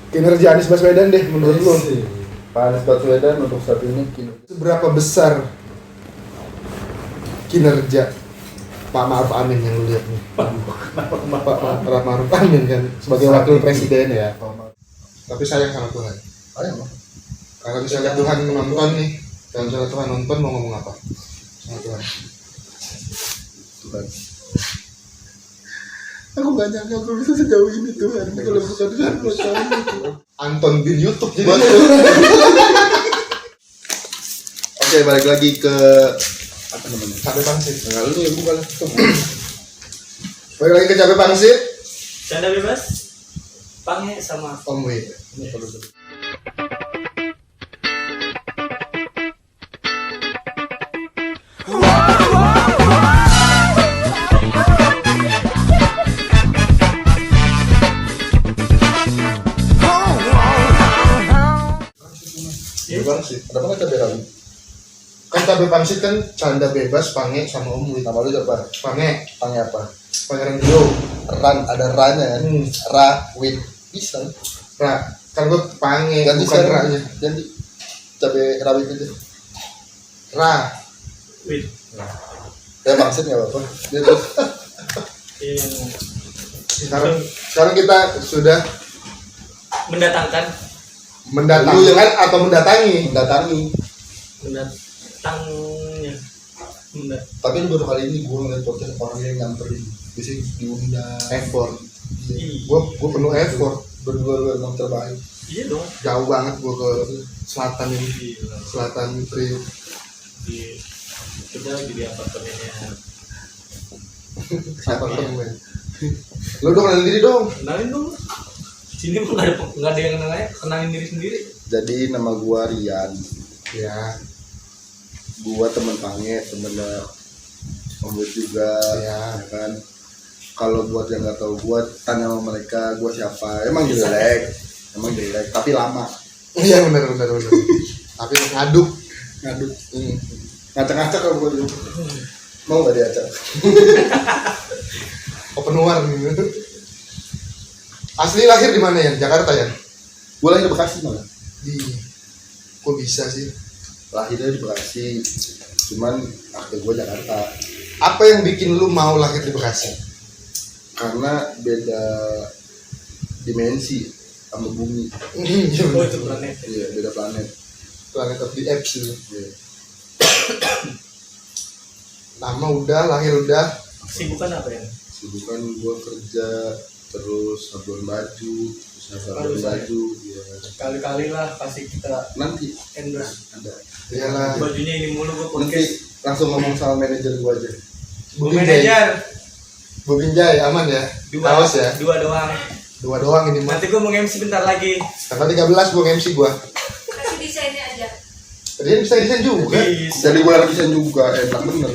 Kinerja Anies Baswedan deh menurut lo. Pak Anies Baswedan untuk saat ini Seberapa besar kinerja Pak Ma'ruf Amin yang lu lihat nih? Pak Ma'ruf Amin kan sebagai wakil presiden ya. Tapi sayang sama Tuhan. Kalau misalnya Tuhan nonton nih, kalau misalnya Tuhan nonton mau ngomong apa sama Tuhan? Tuhan. Aku gak nyangka aku bisa sejauh ini Tuhan. Kalau bukan Tuhan buat kamu. Anton bin YouTube jadi. Oke, balik lagi ke apa namanya? Cabe pangsit. Enggak lu yang bukan. Balik lagi ke cabe pangsit. Canda bebas, Pange sama Om Wei. Cabe pangsit. Ada apa cabe rawit? Kan cabe pangsit kan canda bebas, Pange sama Om Wei. Nama lu siapa? Pange, Pange apa? Pangeran Dio. Ran, ada ra-nya kan? Ra, wit. Bisa. Ra, kan gue Pange Ganti bukan sekarang. Ra-nya. Ganti cabe rawit aja. Ra. Wid. Ya pangsit enggak apa-apa. Dia terus Yang Sekarang kita sudah mendatangkan mendatangkan atau mendatangi. mendatangi. mendatangnya Tapi ini baru kali ini gue ngeliat podcast orang yang nyamperin. Biasanya diundang. Effort. Ih, Gue penuh effort. Berdua lu emang terbaik. iya dong. Jauh banget gue ke selatan ini. Gila. Selatan Priuk. Kita jadi apartemennya. Siapa temen? Lo dong kenalin diri dong. Kenalin dong. Sini mah nggak ada yang kenalin diri sendiri. Jadi nama gua Rian. Ya, Gua teman Pange, temennya Om Wid juga, ya. ya kan. Kalau buat yang nggak tahu gua tanya sama mereka gua siapa. Emang jelek, tapi lama. Iya benar. Tapi ngaduk. Ngaduk, ngacak-ngacak kalau gua dulu. Mau nggak diacak? Open war gitu. Asli lahir di mana ya? Jakarta ya? Gua lahir di Bekasi malah. Kok bisa sih? Lahirnya di Bekasi, cuman akte gua Jakarta. Apa yang bikin lu mau lahir di Bekasi? Karena beda dimensi sama bumi. Oh itu planet. Iya, beda planet. Planet of the Apes itu. Iya. Nama udah, lahir udah. Kesibukan apa ya? Sibukan gua kerja terus sablon baju, sablon Harus, baju, ya. Kali-kali lah kasih kita Nanti endorse. ada. Iyalah. Bajunya ini mulu gue Nanti podcast. langsung ngomong sama manajer gua aja. Bu manajer. Bu Binjai aman ya? Awas ya. Dua doang. Dua doang ini mah. Nanti gue mau MC bentar lagi. Tanggal 13 gua MC gua. Kasih desainnya aja. Dia bisa desain juga. Bisa. Jadi gua lagi desain juga, enak bener.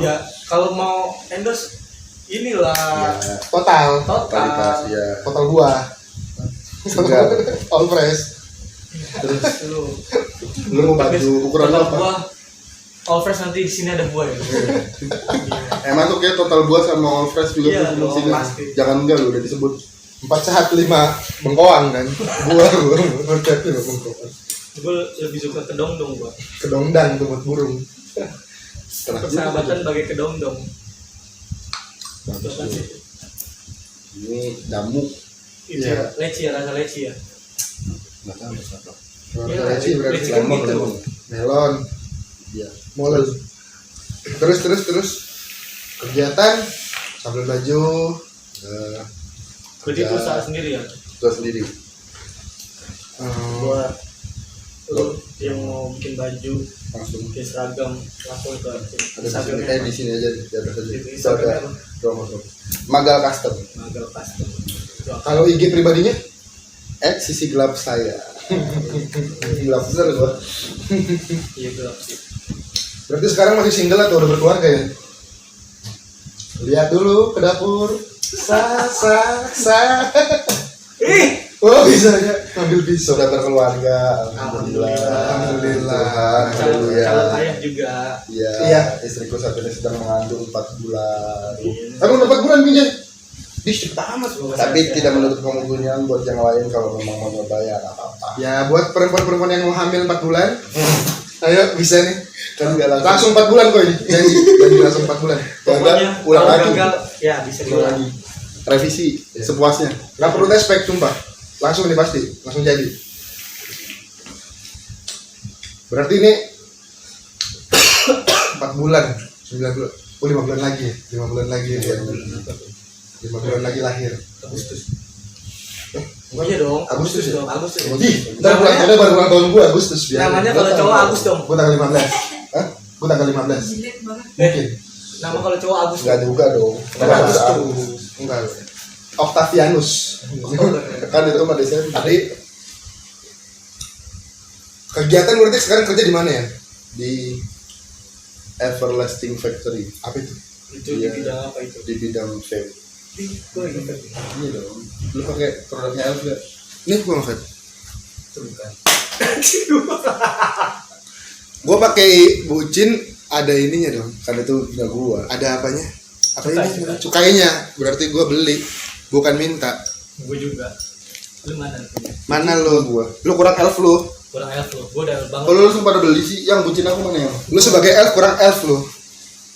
Ya kalau mau endorse inilah Ya, Total totalitas ya. Total buah. Segar. All fresh. Terus lu. lu mau baju ukuran Total apa? buah. All fresh nanti di sini ada buah ya. Emang tuh kayak total buah sama all fresh juga Iya, tuh dong, fungsinya. pasti. Jangan enggak lu udah disebut. 4 sehat 5 bengkoang kan. Buah resepnya bengkoang. Gue lebih suka kedong-dong gua. Kedongdang tuh buat burung. Persahabatan bagai kedong-dong. Terus kan sih. Ini jamu. Itu Iya. leci ya, rasa leci ya. Enggak tahu siapa. Iya, Leci berarti leci kan lemon, gitu. lemon. melon. Iya. Molen. Terus kegiatan sambil baju Berarti itu usaha sendiri ya. Gua sendiri. Buat lu yang mau bikin baju, Langsung bikin seragam, langsung ke ada di sini, Instagramnya. di sini aja di atas aja. Di Itu Instagramnya ada apa? promo. Magal custom. Magal custom. kalau IG pribadinya Sisi gelap saya. Gelap bener gua. Iya gelap sih. berarti sekarang masih single atau udah berkeluarga ya? Lihat dulu ke dapur. Sa. Oh bisa ya ngambil pisau. Sudah berkeluarga. Alhamdulillah. Alhamdulillah. Calon Alhamdulillah. ayah juga. Iya. Iya. Istriku saat ini sedang mengandung 4 bulan. Iya. Kamu dapat bulan Binjai? Di cepet amat. Tapi tidak menutup kemungkinan buat yang lain kalau memang mau nyoba ya nggak apa-apa. Ya buat perempuan-perempuan yang mau hamil 4 bulan, ayo bisa nih. Kan nggak Langsung 4 bulan kok ini. Jadi langsung 4 bulan. Pokoknya ulang kalau lagi. gagal, ya bisa Ulang diulang. lagi. Revisi sepuasnya. Gak perlu tes spek sumpah. Langsung nih pasti, langsung jadi. Berarti ini 4 bulan, 9 bulan. Oh 5 bulan lagi ya. 5 bulan lagi ya. 5 bulan lagi lahir. Agustus. Iya dong, Agustus ya? dong, Agustus. Ih, ntar bulan ada baru ulang tahun gua Agustus biar. Namanya kalau cowok Agus dong. Gua tanggal 15. Hah? Gua tanggal 15. Jelek banget. Mungkin. Nama kalau cowok Agus. Nggak juga dong. Tanggal Agustus. Enggak. Octavianus. Kan itu mah Desember. Tadi kegiatan berarti sekarang kerja di mana ya? Di Everlasting Factory. Apa itu? Itu di bidang apa itu? Di bidang vape. Gue ingat. Iya dong. Lu pakai produknya Elf gak? Nih gua ngefet. Itu bukan. Gua pakai bucin ada ininya dong. Kan itu udah gua. Ada apanya? Apa Cukai, ini? cukai. Cukainya. Berarti gua beli, bukan minta. Gue juga. Lu mana punya? Mana lu? Lu kurang elf lu. Kurang elf lu. Gue udah banget. Kalau lu langsung pada beli sih, yang bucin aku mana ya? Lu sebagai elf kurang elf lu.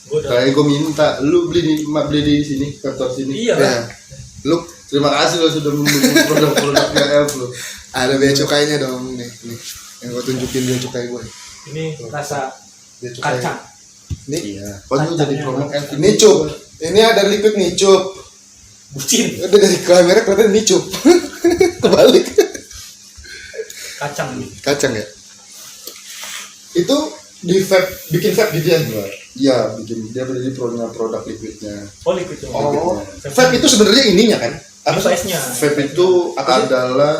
Gue udah. Kayak gua minta, lu beli di sini, kantor sini. Iya Ya. kan? Lu Terima kasih lo sudah mendukung produk-produknya Elf lo. ada bea cukainya dong nih. Yang gua tunjukin bea cukai gua. Ini rasa Bea cukai. kacang. Nih, Iya. Kok lu jadi promo Elf? ini cup. Ini ada liquid nih cup. Bucin. Udah dari kamera kelihatan nih cup. Kebalik. Kacang nih. Kacang ya. Itu di vape, bikin vape gitu ya? Iya, bikin dia beli produk liquidnya. Oh liquid tuh. Oh, vape itu sebenarnya ininya kan? Apa size-nya? Vape itu Apa sih? adalah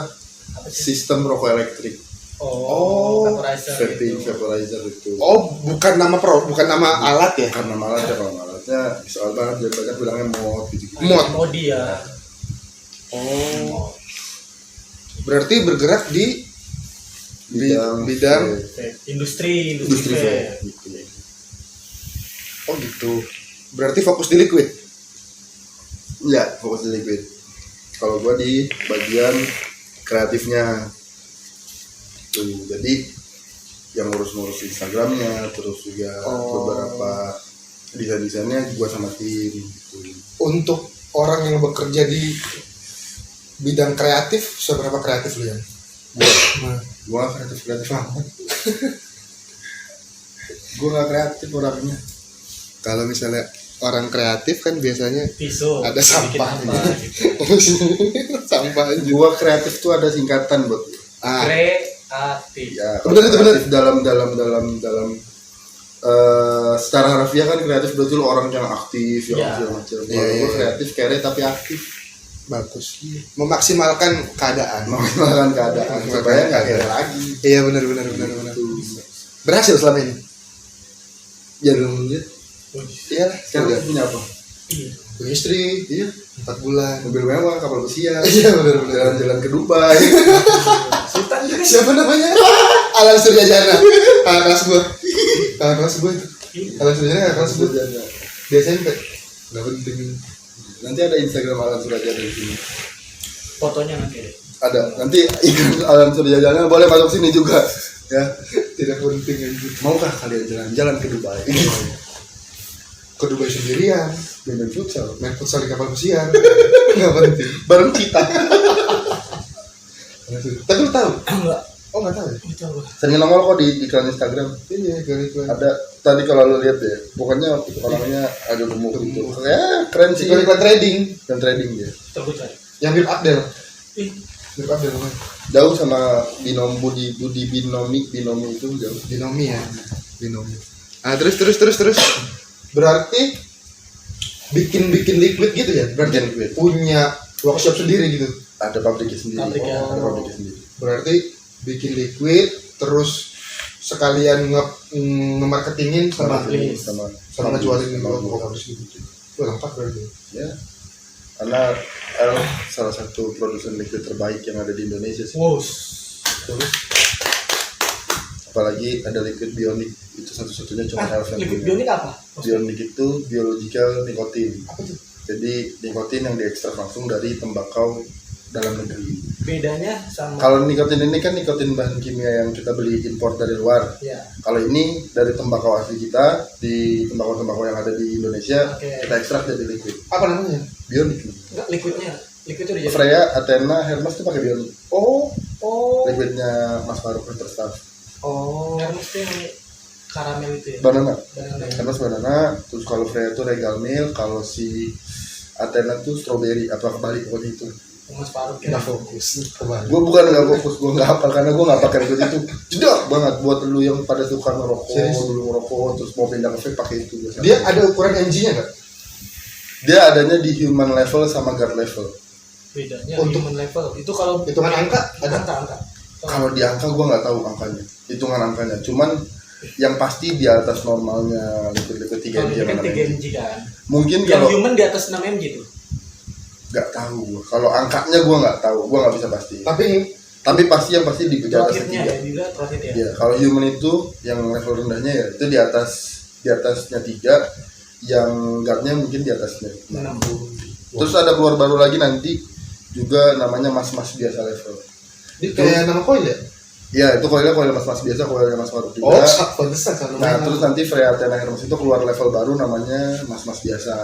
Apa sih? sistem rokok elektrik. Oh, vaporizer. Vaping gitu. vaporizer itu. Oh, bukan nama bukan nama alat ya? Karena malah kalau alatnya soal banget dia banyak bilangnya mod gitu. Mod. Modi ya. Oh. Berarti bergerak di bidang Vape. Industri industri vape. vape. Gitu. oh gitu. Berarti fokus di liquid. Iya, fokus di liquid. Kalau gua di bagian kreatifnya tuh, jadi yang ngurus Instagramnya, terus juga beberapa desainnya gua sama tim gitu. Untuk orang yang bekerja di bidang kreatif, seberapa kreatif lu ya? Gua kreatif banget. Gua nggak kreatif orangnya. Kalau misalnya orang kreatif kan biasanya Tisu. ada Bikin sampahnya. apa gitu. Sampah aja. Gua kreatif tuh ada singkatan buat. Ah, Kreatif. Ya, Bener, itu bener. kreatif dalam secara harfiah kan kreatif berarti lu orang yang aktif, yang Iya. segala macam. Iya, Kalau iya, gua iya. kreatif kere tapi aktif, bagus. Memaksimalkan keadaan. mengembangkan keadaan supaya nggak kere lagi. Iya benar. Tuh. Berhasil selama ini. Ya belum lihat. Iya lah. Sekarang Udah. lu punya apa? Iya. Punya istri, Iya, 4 bulan. mobil mewah, kapal pesiar, Iya benar. jalan-jalan ke Dubai. Sultan juga. Siapa namanya? Alan Suryajana. Kakak kelas gua. Kakak kelas gua itu. Alan Suryajana kakak kelas gua. Di SMP. Gak penting. Nanti ada Instagram Alan Surajana di sini. Fotonya nanti deh. Ada. Nanti iklan Alan Surajana boleh masuk sini juga. Ya. Tidak penting anjir. Maukah kalian jalan-jalan ke Dubai? Ke Dubai sendirian. Main futsal. Main futsal di kapal pesiar. Gak penting. Bareng kita. Tapi lu tahu? Enggak. Oh nggak tahu ya? Itu apa? Sering nongol kok di iklan Instagram. Iya iklan. Ada tadi kalau lu lihat ya, pokoknya orangnya agak gemuk gitu. Ya keren sih. Iklan trading. Dan trading dia. Terus cari. Yang mirip Abdel. Ih, Mirip Abdel namanya. Jauh sama Budi binomi itu jauh. Binomi ya. Binomi. Ah terus. Berarti bikin liquid gitu ya? Berarti Bikin liquid. punya workshop sendiri gitu. Ada pabriknya sendiri. Pabriknya. Ada pabriknya sendiri. Berarti bikin liquid terus sekalian nge-marketingin sama ngejualin di bawah gitu. Wah lengkap berarti. Ya. Karena L salah satu produsen liquid terbaik yang ada di Indonesia sih. wow. Terus Apalagi ada liquid bionik, itu satu-satunya cuma L yang Liquid punya. bionik apa? Bionik itu biological nikotin. apa tuh? Jadi nikotin yang diekstrak langsung dari tembakau dalam negeri. Bedanya sama Kalau nikotin ini kan nikotin bahan kimia yang kita beli impor dari luar. ya. Kalau ini dari tembakau asli kita, di tembakau-tembakau yang ada di Indonesia, Oke. kita ekstrak jadi liquid. Apa namanya? Bionik. Enggak liquidnya udah jadi. Freya, Athena, Hermes itu pakai bionik. Oh, Liquidnya Mas Faruk Interstaff. Hermes tuh yang karamel itu ya. Banana. Banana ya. Hermes banana. Terus kalau Freya itu Regal Milk. Kalau si Athena tuh strawberry. Apa kebalik pokoknya itu. Mas Faruk ya. nggak fokus. Kembali. Gue bukan nggak fokus, gue nggak hafal karena gue nggak pakai liquid itu. Jedak banget buat lu yang pada suka ngerokok, Serius? dulu ngerokok terus mau pindah ke vape pakai itu. biasanya. Dia ada ukuran mg-nya nggak? Dia adanya di human level sama guard level. Bedanya Untuk- human level. Itu kalau Hitungan angka ada? angka. Kalau di angka gue nggak tahu angkanya, hitungan angkanya. Cuman yang pasti di atas normalnya liquid-liquid 3 Kalau mg ini kan sama 3 6 mg. mg kan. Mungkin Yang kalau human di atas 6 mg tuh. nggak tahu gua. Kalau angkanya gue nggak tahu, gue nggak bisa pasti. Tapi Pasti yang pasti di atas Profitnya 3. ya, juga profit ya. Ya, kalau human itu yang level rendahnya ya itu di atasnya 3, yang guardnya mungkin di atasnya 6. 6. Terus ada keluar baru lagi nanti juga namanya mas-mas biasa level. dia kayak nama koil ya? Ya itu koilnya mas-mas biasa, koilnya mas Faruk Oh, juga. pantesan kan Nah terus nanti Freya Athena Hermes itu keluar level baru namanya mas-mas biasa.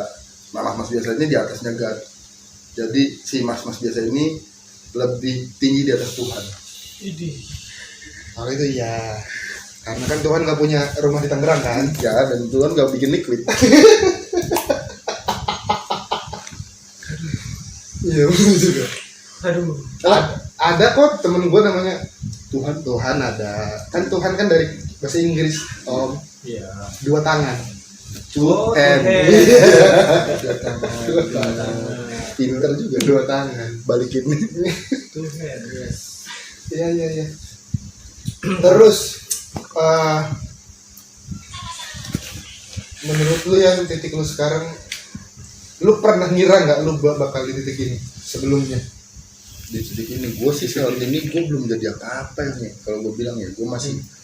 Nah mas-mas biasa ini di atasnya guard. Jadi si mas-mas biasa ini lebih tinggi di atas Tuhan. Idih. Kalau itu ya, karena kan Tuhan nggak punya rumah di Tangerang kan? Ya dan Tuhan gak bikin liquid. Iya betul juga. Aduh. Ada kok temen gue namanya Tuhan ada. Kan Tuhan kan dari bahasa Inggris Om, Iya. 2 tangan. Oh, Tuhan. Tuhan. Dua tangan. Pinter juga 2 tangan. balikin. Tuhan. Yes. Iya. Terus menurut lu yang titik lu sekarang, lu pernah ngira nggak lu bakal di titik ini sebelumnya? Di titik ini gue sih saat ini gue belum jadi apa-apa ya. Kalau gue bilang ya gue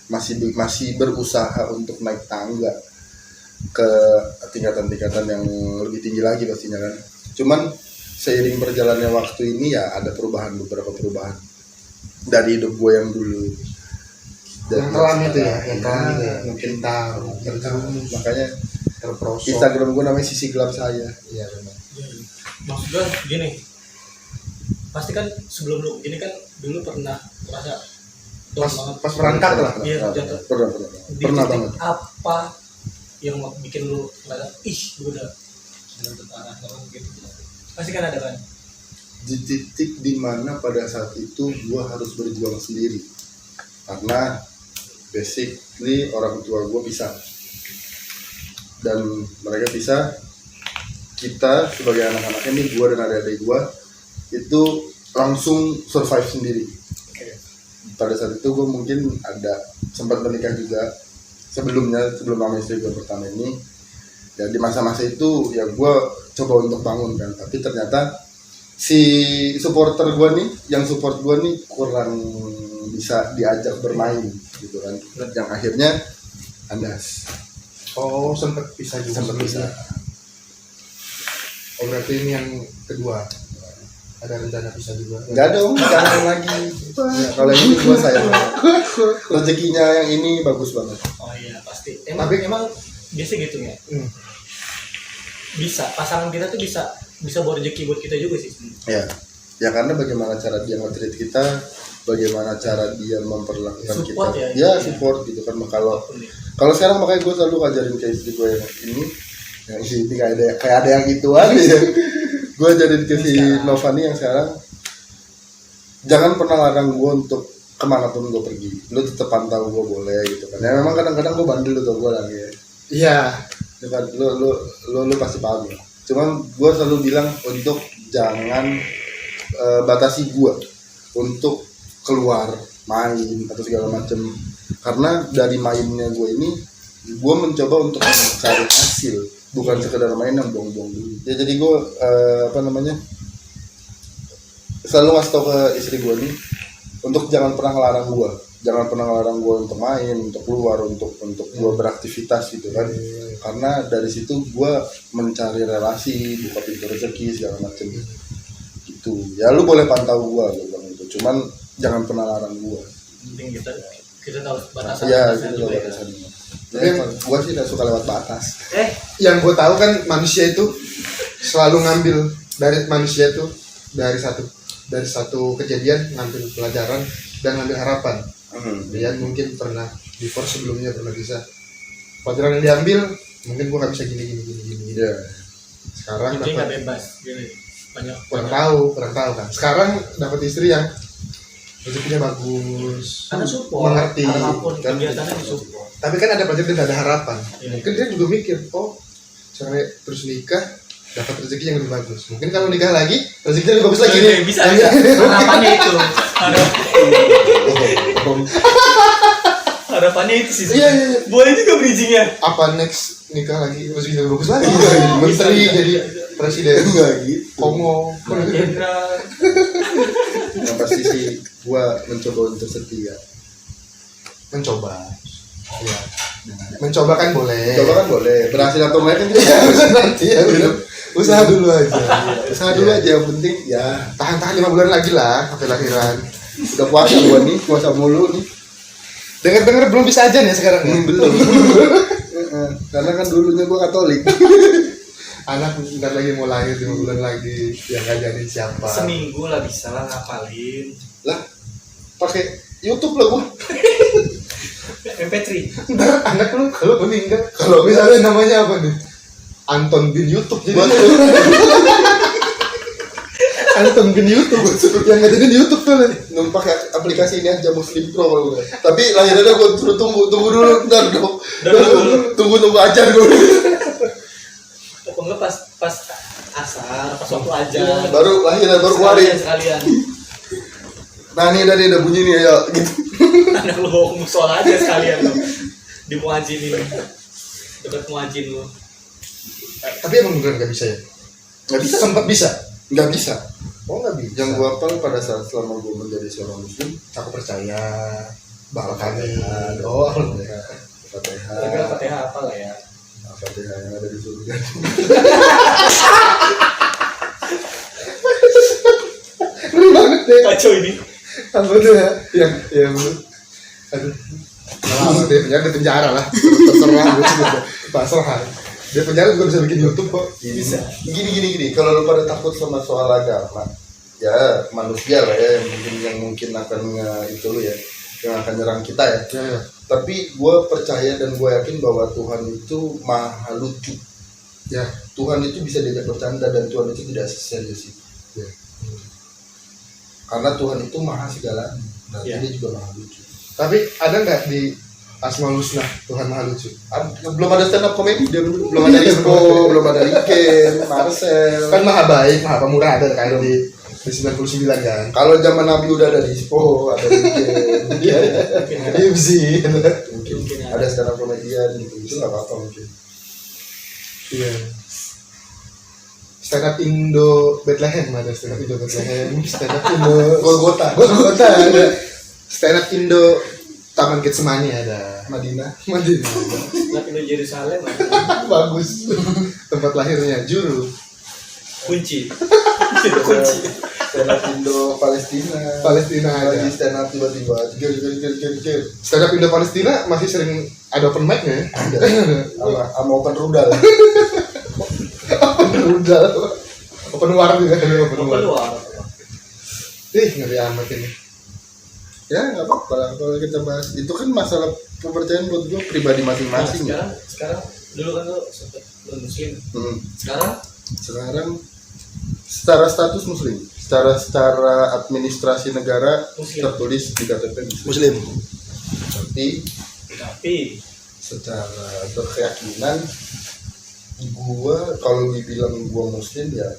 masih berusaha untuk naik tangga ke tingkatan-tingkatan yang lebih tinggi lagi pastinya kan. Cuman seiring berjalannya waktu ini ya ada beberapa perubahan dari hidup gue yang dulu. Yang kelam itu ya, yang kelam itu ya. Mungkin Terjerumus, makanya terperosok. Instagram gue namanya sisi gelap saya. Iya benar. Maksud gue gini, pasti kan sebelum lu gini kan dulu pernah merasa down banget. Pas berangkat lah. Iya, jatuh. Pernah Di pernah titik banget. apa yang bikin lu merasa gue udah ke arah orang gitu. Pasti kan ada kan. Di titik dimana pada saat itu gue harus berjuang sendiri karena basically orang tua gue pisah dan mereka pisah. Kita sebagai anak-anaknya nih, gue dan adik-adik gue itu langsung survive sendiri. Pada saat itu gue mungkin ada sempat menikah juga sebelum sama istri gue pertama ini. Ya di masa-masa itu ya gue coba untuk bangun kan, tapi ternyata si supporter gue nih, yang support gue nih kurang bisa diajak bermain gitu kan, yang akhirnya kandas. Oh, sempat pisah juga. Sempat pisah. Oh, berarti ini yang kedua. Ada rencana pisah juga. Nggak ada om, jangan lagi. Ya, kalau ini gue sayang banget. Rezekinya yang ini bagus banget. Oh iya pasti. Tapi- Emang biasa gitu ya. Hmm. Bisa pasangan kita tuh bisa bawa rezeki buat kita juga sih. Ya karena bagaimana cara dia nge-treat kita, bagaimana cara dia memperlakukan Support kita. ya, Support gitu kan. Kalau Apapun ya. Kalau sekarang makanya gue selalu ngajarin ke istri gue yang ini kayak ada yang gituan ya. Gue ajarin ke si Novani yang sekarang, jangan pernah larang gue untuk kemanapun gue pergi. Lu tetap pantau gue boleh gitu kan. Ya memang kadang-kadang gue bandel tuh gue lagi. Iya. Ya kan, lu pasti paham ya. Cuman gue selalu bilang untuk jangan batasi gue untuk keluar main atau segala macem, karena dari mainnya gue ini gue mencoba untuk mencari hasil, bukan sekedar main yang buang-buang dulu ya. Jadi gue selalu ngasih tau ke istri gue nih untuk jangan pernah ngelarang gue untuk main, untuk keluar, untuk gue beraktivitas gitu kan. karena dari situ gue mencari relasi, buka pintu rezeki segala macam gitu. Ya lu boleh pantau gue bilang itu, cuman jangan pernah larang gue. Penting kita tahu batasan. Iya, gitu loh juga ya. batasannya. Tapi gue sih gak suka lewat batas. Yang gue tahu kan manusia itu selalu ngambil dari manusia itu dari satu kejadian ngambil pelajaran dan ngambil harapan. Dia mungkin pernah before sebelumnya pernah bisa pelajaran yang diambil, mungkin gue nggak bisa gini. Iya. Sekarang Jadi nggak dapat bebas gini. Banyak kurang tahu kan. Sekarang dapat istri yang rezekinya bagus, karena support, mengerti apapun kan. kegiatannya disupport. Tapi kan ada pelajaran dan ada harapan. Iya. Mungkin dia juga mikir, oh caranya terus nikah dapat rezeki yang lebih bagus. Mungkin kalau nikah lagi rezekinya lebih bagus lagi. Iya, bisa. Harapannya itu. Harapannya itu sih. Iya. Boleh juga bridgingnya. Apa next nikah lagi rezekinya lebih bagus lagi? Menteri bisa. jadi presiden. Enggak gitu. Komo. Jenderal. Yang pasti sih gue mencoba untuk setia. Mencoba. Iya. Mencoba kan boleh. Coba kan boleh, berhasil atau enggak kan kita Nanti ya udah. Usaha dulu aja. usaha dulu aja, yang penting ya Tahan 5 bulan lagi lah sampai lahiran. udah puasa gua nih, puasa mulu nih. Dengar belum bisa aja nih sekarang ya. Belum. Karena kan dulunya gua Katolik. Anak bentar lagi mau lahir 5 bulan lagi, yang ngajarin siapa? Seminggu lah bisa lah ngapalin. Lah, pakai YouTube lah gua. MP3. Ntar anak lu kalau meninggal, kalau misalnya namanya apa nih? Anton bin YouTube jadi. Anton bin YouTube yang ngajarin YouTube tuh nih. Numpak aplikasi ini aja Muslim Pro kalau gua. Tapi lahirnya gua tunggu dulu bentar dong. Tunggu ajar gua. Pokoknya pas asar, pas waktu aja. Baru lahirnya baru keluarin. Sekalian. Nah, ini udah bunyi nih ya gitu. Anak lu bawa ke musola aja sekalian lo. Di muajin ini. Dekat muajin lu. Tapi emang beneran nggak bisa ya? Nggak bisa. Sempat bisa. Nggak bisa. Oh nggak bisa. Yang gua hafal pada saat selama gua menjadi seorang muslim, Aku percaya bahwa kami. Oh, Alhamdulillah. Al-Fatihah. Tapi Al-Fatihah apa lah ya? Al-Fatihah yang ada di surga. Ngeri banget deh. Kacau ini. Alhamdulillah. Yang bener. Aduh. Lama dia penjara lah. Terserah gue pasrah. Dia penjara juga bisa bikin YouTube kok. Bisa. Gini. Kalau lu pada takut sama soal agama, ya manusia lah ya yang mungkin akan itu lu ya, yang akan nyerang kita ya. Ya. Tapi gue percaya dan gue yakin bahwa Tuhan itu maha lucu. Ya. Tuhan itu bisa diajak bercanda dan Tuhan itu tidak serius itu. Ya. Karena Tuhan itu maha segalanya. Berarti Ya. dia juga maha lucu. Tapi ada nggak di Asmaul Husna Tuhan Maha Lucu? Belum ada stand up comedy, belum ada Ispo, belum ada Riken, Marcel. Kan Maha Baik, Maha Pemurah ada kan di 99 kan. Kalau zaman Nabi udah ada di Ispo, ada Riken. Iya. Iya sih. Mungkin ada stand up comedian gitu, itu nggak apa-apa mungkin. Iya. Stand up Indo Bethlehem ada stand up Indo Bethlehem, stand up Indo Golgota, ada. Stand up Indo Taman Getsemani ada. Madinah. Tapi lu Yerusalem Bagus. Tempat lahirnya Juru. kunci. Stand up Indo Palestina. Palestina ada. Lagi stand up tiba-tiba. Ger. Stand up Indo Palestina masih sering ada open mic-nya ya? Ada. Sama open rudal. Open rudal. Open war juga ada open war. Keluar. Ngeri amat ini. Ya nggak apa-apa lah kalau kita bahas. Itu kan masalah kepercayaan buat gue pribadi masing-masing. Nah, sekarang dulu kan lu sempet muslim. Sekarang Sekarang secara status muslim, secara administrasi negara Muslim. tertulis di KTP muslim. Tapi secara berkeyakinan gua kalau dibilang gua muslim ya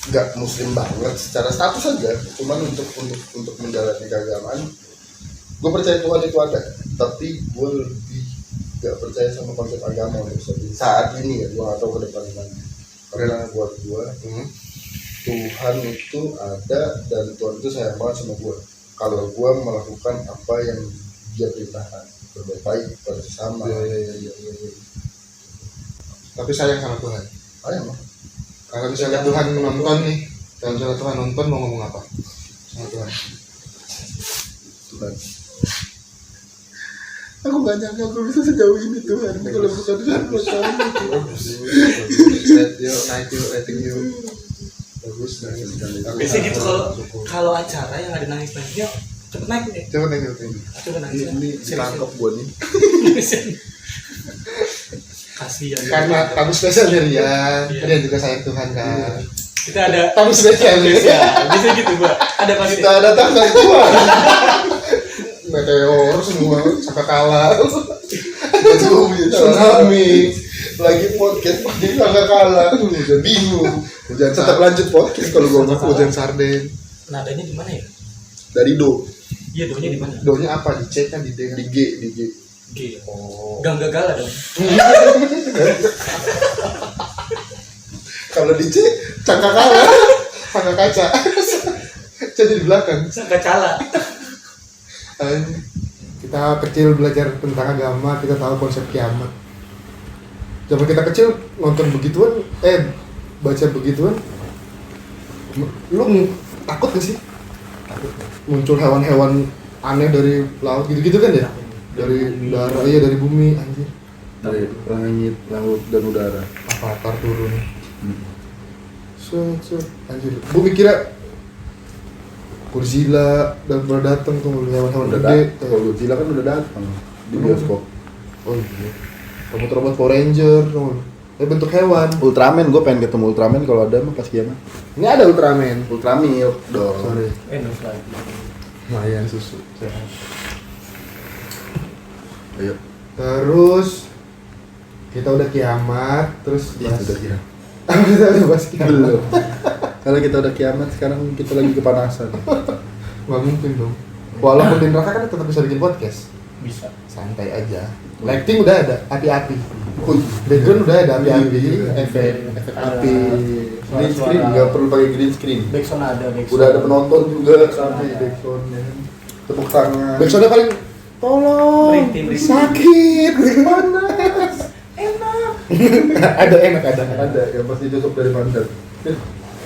gak muslim banget secara status aja, cuman untuk menjalani keagamaan gua percaya Tuhan itu ada, tapi gua lebih gak percaya sama konsep agama untuk saat ini ya. Gua gak tahu ke depan gimana, karena buat gua Tuhan itu ada dan Tuhan itu sayang banget sama gua. Kalau gua melakukan apa yang dia perintahkan berbuat baik pada sesama. Iya. Tapi sayang sama Tuhan. Ayam mah. Kalau misalnya Tuhan nonton nih, kalau misalnya Tuhan nonton mau ngomong apa sama Tuhan? Tuhan. Aku gak nyangka aku bisa sejauh ini Tuhan. Kalau bukan Tuhan buat kamu. Naik yuk, rating yuk. Bagus. Biasanya gitu kalau acara yang ada nangis-nangisnya cepet naik deh. Coba naik. Coba nangis. Ini tangkap gue nih. Kasihan. Karena tamu spesial dari Rian, Rian juga sayang Tuhan kan. Kita ada Tamu spesial nih. bisa gitu Mbak. Ada pasti. Kita datang dari Tuhan. Meteor semua sampai kalah. Tsunami. Lagi podcast pasti sampai kalah. Udah bingung. Hujan Tetap lanjut podcast kalau gue nggak hujan sarden. Nadanya di mana ya? dari do. Iya, doanya di mana? Doanya apa? Di C kan di D kan? Di G. G. Oh. Gang gagala dong. Kalau di C Cangka kalah. Cangka kaca. Jadi di belakang. Sangka cala. Kita kecil belajar tentang agama, kita tahu konsep kiamat. Zaman kita kecil nonton begituan, baca begituan, lu takut gak sih? Muncul hewan-hewan aneh dari laut gitu-gitu kan ya? Dari udara, iya dari bumi, anjir. dari langit, laut dan udara. Avatar turun. Anjir. Bumi kira Godzilla dan baru datang tuh hewan-hewan Udah gede. Kalau Godzilla kan udah datang di bioskop. Oh iya. Robot-robot Power Ranger, bentuk hewan. Ultraman, gue pengen ketemu Ultraman kalau ada mah pas kiamat. Ini ada Ultraman. Ultramilk dong. Sorry. Enos lagi. Lumayan susu. Sehat. Ayo. Terus kita udah kiamat, terus Iya, udah kira. kita udah bahas kiamat. Belum. Kalau kita udah kiamat, sekarang kita lagi kepanasan. Nggak mungkin dong. Walaupun di neraka kan tetap bisa bikin podcast. Bisa. Santai aja. Lighting udah ada, api-api. Wih, Background udah ada api-api, Iya. efek api. green screen nggak perlu pakai green screen. Backsound ada, backsound. Udah ada penonton juga. Sampai Backsoundnya. Tepuk tangan. Backsoundnya paling tolong, Merintih. sakit, panas, enak. ada enak ada. Ada yang pasti tutup dari pantat.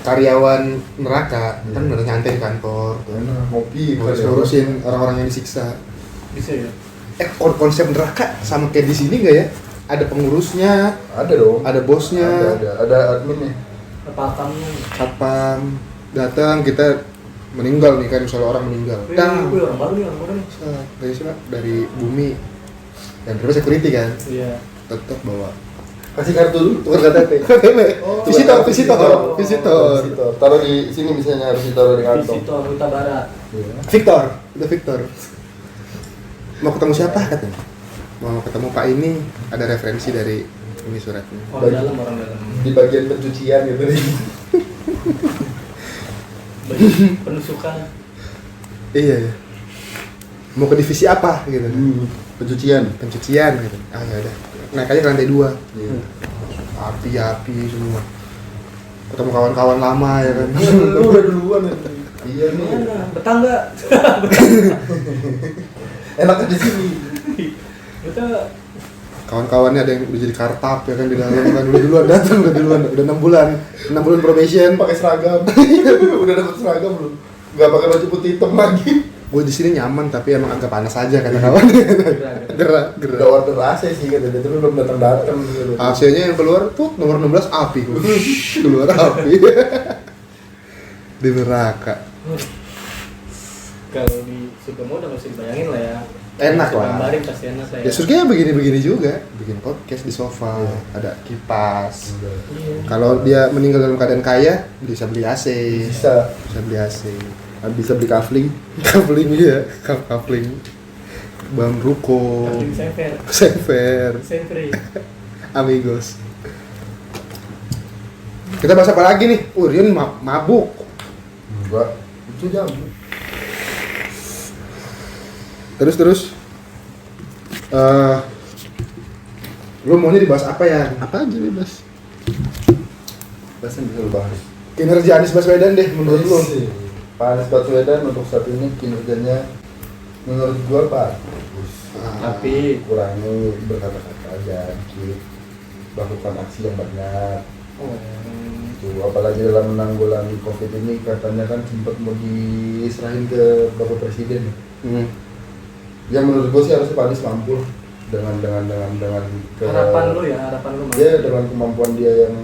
Karyawan neraka kan udah nyantai di kantor, Enak, ngopi. ngurusin orang-orang yang disiksa. Bisa ya. Konsep neraka sama kayak di sini nggak ya? Ada pengurusnya, Ada dong. ada bosnya, Ada adminnya. Pakamnya. satpam datang kita meninggal nih kan, misalnya orang meninggal. Wih, orang baru nih. Dari sini dari bumi dan terus security kan, Iya. tetap bawa Kasih kartu dulu, tukar KTP. Oh, visitor. Taruh di sini misalnya, harus ditaruh di kantong. Visitor Huta Barat. Victor, itu Victor. Mau ketemu siapa katanya? Mau ketemu Pak ini, ada referensi dari ini suratnya. Orang dalam. Di bagian pencucian gitu nih. Penusukan. Iya ya. Mau ke divisi apa gitu? Pencucian. Pencucian gitu. Ah ya udah. Naik aja ke lantai 2. Iya. Api semua. Ketemu kawan-kawan lama ya kan. Lu udah duluan ya. Iya nih. Mana? Betah nggak? Enaknya di sini. Betah. Kawan-kawannya ada yang udah jadi kartap ya kan di dalam kan udah duluan datang udah 6 bulan probation. Pakai seragam. Udah dapet seragam belum? Enggak pakai baju putih hitam lagi. Gue di sini nyaman tapi emang agak panas aja kata kawan. Gerak. Udah order AC sih katanya, tapi belum datang gitu. AC-nya yang keluar tuh nomor 16 api. Keluar api. Di neraka. Kalau di Sugamo udah nggak bisa dibayangin lah ya. Enak lah. Gambarin pasti enak lah ya. Ya surga begini-begini juga, bikin podcast di sofa, ada kipas. Iya. Kalau dia meninggal dalam keadaan kaya, bisa beli AC. Bisa. Bisa beli AC. Bisa beli kafling. Kafling ya, kafling. Bang Ruko. Kafling Sever. Sempre. Amigos. Kita bahas apa lagi nih? Rian mabuk. Enggak. Itu jam. Terus. Lu maunya dibahas apa ya? Apa aja bebas. Bahasa yang bisa lu bahas. Kinerja Anies Baswedan deh menurut lu. Pak Anies Baswedan untuk saat ini kinerjanya menurut gua Pak bagus. Tapi Kurangi berkata-kata aja dikit, lakukan aksi yang banyak. Tuh, apalagi dalam menanggulangi COVID ini katanya kan sempat mau diserahin ke Bapak Presiden. Yang menurut gue sih harusnya Pak Anies mampu dengan Harapan lu Mas. Ya, dengan kemampuan dia yang